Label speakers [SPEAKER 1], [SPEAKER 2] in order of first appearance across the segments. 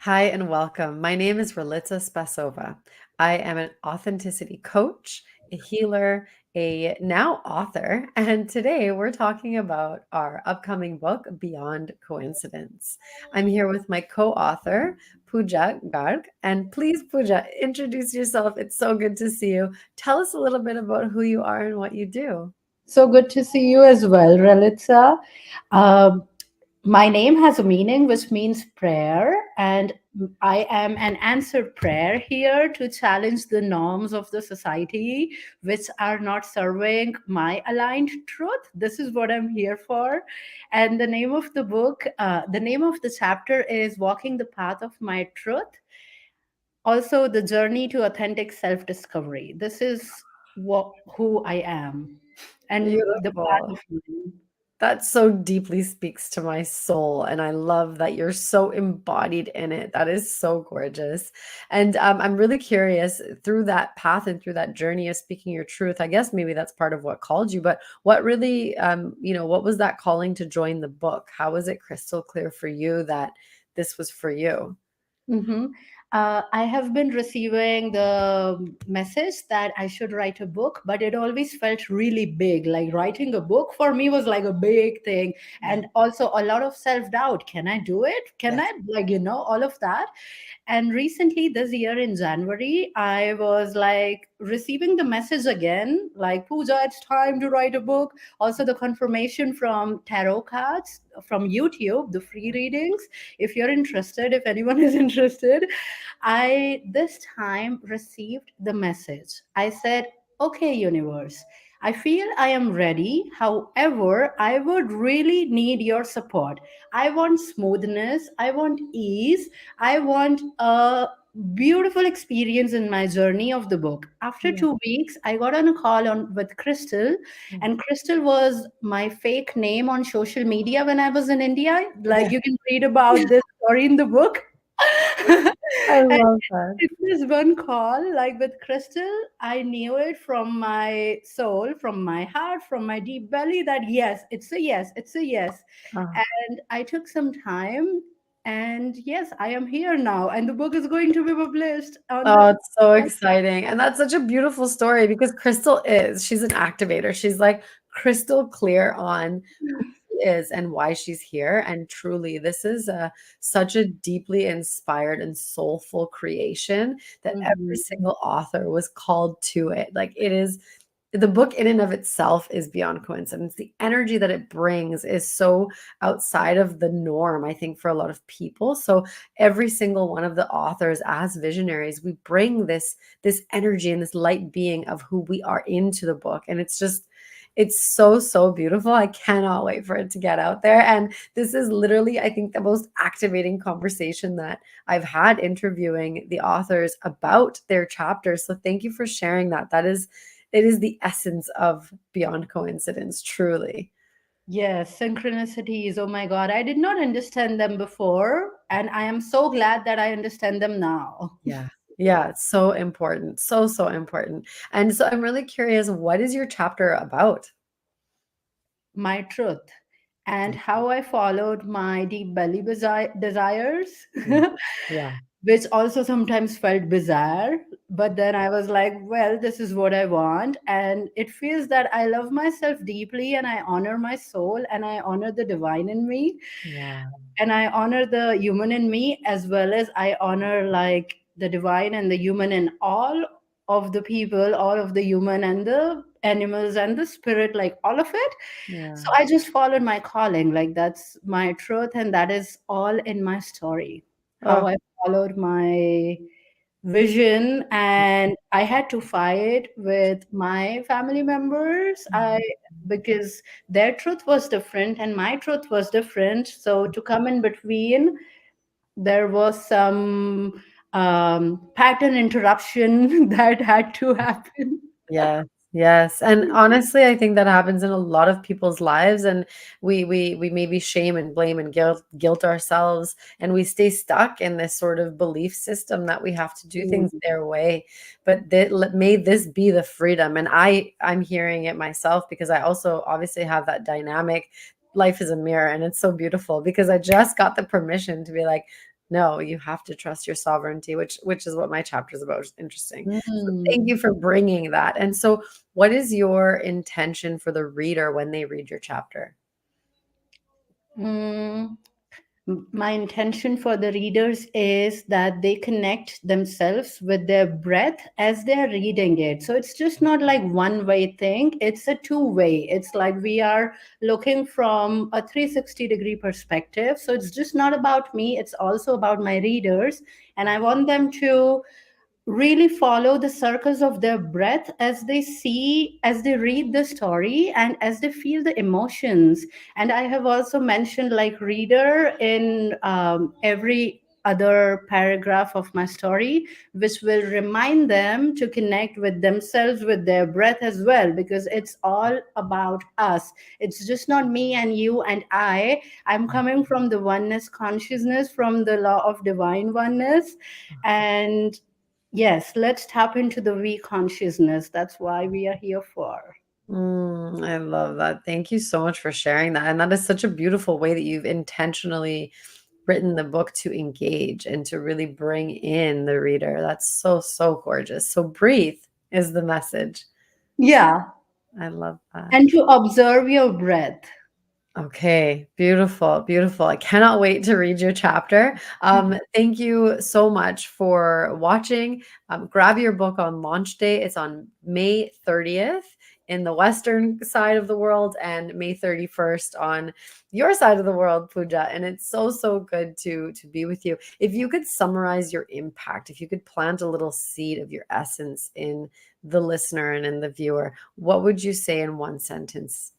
[SPEAKER 1] Hi and welcome. My name is Relitza Spasova. I am an authenticity coach, a healer, a now author, and today we're talking about our upcoming book, Beyond Coincidence. I'm here with my co-author, Pooja Garg. And please, Pooja, introduce yourself. It's so good to see you. Tell us a little bit about who you are and what you do.
[SPEAKER 2] So good to see you as well, Ralitza. Um, my name has a meaning which means prayer, and I am an answered prayer here to challenge the norms of the society which are not serving my aligned truth. This is what I'm here for. And the name of the chapter is Walking the Path of My Truth. Also, the journey to authentic self discovery. This is who I am and the path
[SPEAKER 1] Beautiful.
[SPEAKER 2] of mine.
[SPEAKER 1] That so deeply speaks to my soul, and I love that you're so embodied in it. That is so gorgeous. And I'm really curious through that path and through that journey of speaking your truth. I guess maybe that's part of what called you, but what really, what was that calling to join the book? How was it crystal clear for you that this was for you?
[SPEAKER 2] Mhm. I have been receiving the message that I should write a book, but it always felt really big. Like writing a book for me was like a big thing.
[SPEAKER 1] Yeah.
[SPEAKER 2] And also a lot of self doubt. Can I do it? Can
[SPEAKER 1] Yes.
[SPEAKER 2] I, all of that? And recently, this year in January, I was like receiving the message again, like, Pooja, it's time to write a book. Also, the confirmation from tarot cards from YouTube, the free readings. If you're interested, if anyone is interested, I this time received the message. I said, okay, universe, I feel I am ready. However, I would really need your support. I want smoothness, I want ease, I want a beautiful experience in my journey of the book. After
[SPEAKER 1] Yeah.
[SPEAKER 2] 2 weeks, I got on a call on with Crystal, and Crystal was my fake name on social media when I was in India. Like you can read about this story in the book.
[SPEAKER 1] I
[SPEAKER 2] And
[SPEAKER 1] love that.
[SPEAKER 2] in this one call, like with Crystal, I knew it from my soul, from my heart, from my deep belly that yes, it's a yes, it's a yes.
[SPEAKER 1] Oh.
[SPEAKER 2] And I took some time, and yes, I am here now, and the book is going to be published on
[SPEAKER 1] Oh,
[SPEAKER 2] the.
[SPEAKER 1] it's so exciting. And that's such a beautiful story because she's an activator. She's like crystal clear on who she is and why she's here. And truly, this is such a deeply inspired and soulful creation that every
[SPEAKER 2] Mhm.
[SPEAKER 1] single author was called to it. Like it is the book in and of itself is beyond coincidence. The energy that it brings is so outside of the norm, I think, for a lot of people. So every single one of the authors as visionaries, we bring this energy and this light being of who we are into the book. And it's so beautiful. I cannot wait for it to get out there. And this is literally, I think, the most activating conversation that I've had interviewing the authors about their chapters. So thank you for sharing that. It is the essence of Beyond Coincidence, truly.
[SPEAKER 2] Yes, synchronicities. Oh my God, I did not understand them before, and I am so glad that I understand them now.
[SPEAKER 1] Yeah. Yeah, it's so important. So important. And so I'm really curious, what is your chapter about?
[SPEAKER 2] My truth and
[SPEAKER 1] Mm,
[SPEAKER 2] how I followed my deep belly desires,
[SPEAKER 1] mm. Yeah.
[SPEAKER 2] which also sometimes felt bizarre. But then I was like, well, this is what I want. And it feels that I love myself deeply and I honor my soul and I honor the divine in me
[SPEAKER 1] Yeah.
[SPEAKER 2] and I honor the human in me as well as I honor like the divine and the human in all of the people, all of the human and the animals and the spirit, like all of it. So
[SPEAKER 1] Yeah.
[SPEAKER 2] I just followed my calling, like that's my truth, and that is all in my story. How
[SPEAKER 1] Oh,
[SPEAKER 2] I followed my vision, and I had to fight with my family members. I
[SPEAKER 1] mhm.
[SPEAKER 2] Because their truth was different and my truth was different. So to come in between, there was some pattern interruption that had to happen.
[SPEAKER 1] Yes, yes, and honestly, I think that happens in a lot of people's lives, and we maybe shame and blame and guilt ourselves, and we stay stuck in this sort of belief system that we have to do things their way. But may this be the freedom, and I'm hearing it myself because I also obviously have that dynamic. Life is a mirror, and it's so beautiful because I just got the permission to be like, No, you have to trust your sovereignty, which is what my chapter is about. It's interesting. So thank
[SPEAKER 2] Mm.
[SPEAKER 1] you for bringing that. And so, what is your intention for the reader when they read your chapter?
[SPEAKER 2] Mm. My intention for the readers is that they connect themselves with their breath as they're reading it. So it's just not like one way thing, it's a two-way. It's like we are looking from a 360-degree perspective. So it's just not about me, it's also about my readers. And I want them to really follow the circles of their breath as they see, as they read the story, and as they feel the emotions. And I have also mentioned like reader in every other paragraph of my story, which will remind them to connect with themselves with their breath as well, because it's all about us. It's just not me and you and I'm coming from the oneness consciousness, from the law of divine oneness. And yes, let's tap into the we consciousness. That's why we are here for.
[SPEAKER 1] I love that. Thank you so much for sharing that. And that is such a beautiful way that you've intentionally written the book to engage and to really bring in the reader. That's so, so gorgeous. So, breathe is the message.
[SPEAKER 2] Yeah,
[SPEAKER 1] I love that.
[SPEAKER 2] and to observe your breath.
[SPEAKER 1] Okay, beautiful, beautiful. I cannot wait to read your chapter. Thank you so much for watching. Grab your book on launch day. It's on May 30th in the western side of the world and May 31st on your side of the world, Pooja. And it's so, so good to be with you. If you could summarize your impact, if you could plant a little seed of your essence in the listener and in the viewer, what would you say in one sentence?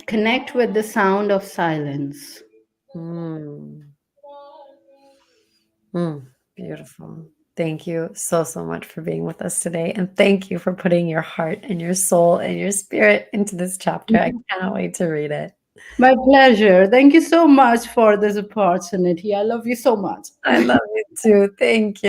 [SPEAKER 2] Connect with the sound of silence.
[SPEAKER 1] Hmm. Mm, beautiful. Thank you so, so much for being with us today. And thank you for putting your heart and your soul and your spirit into this chapter. I cannot wait to read it.
[SPEAKER 2] My pleasure. Thank you so much for this opportunity. I love you so much.
[SPEAKER 1] I love you too. Thank you.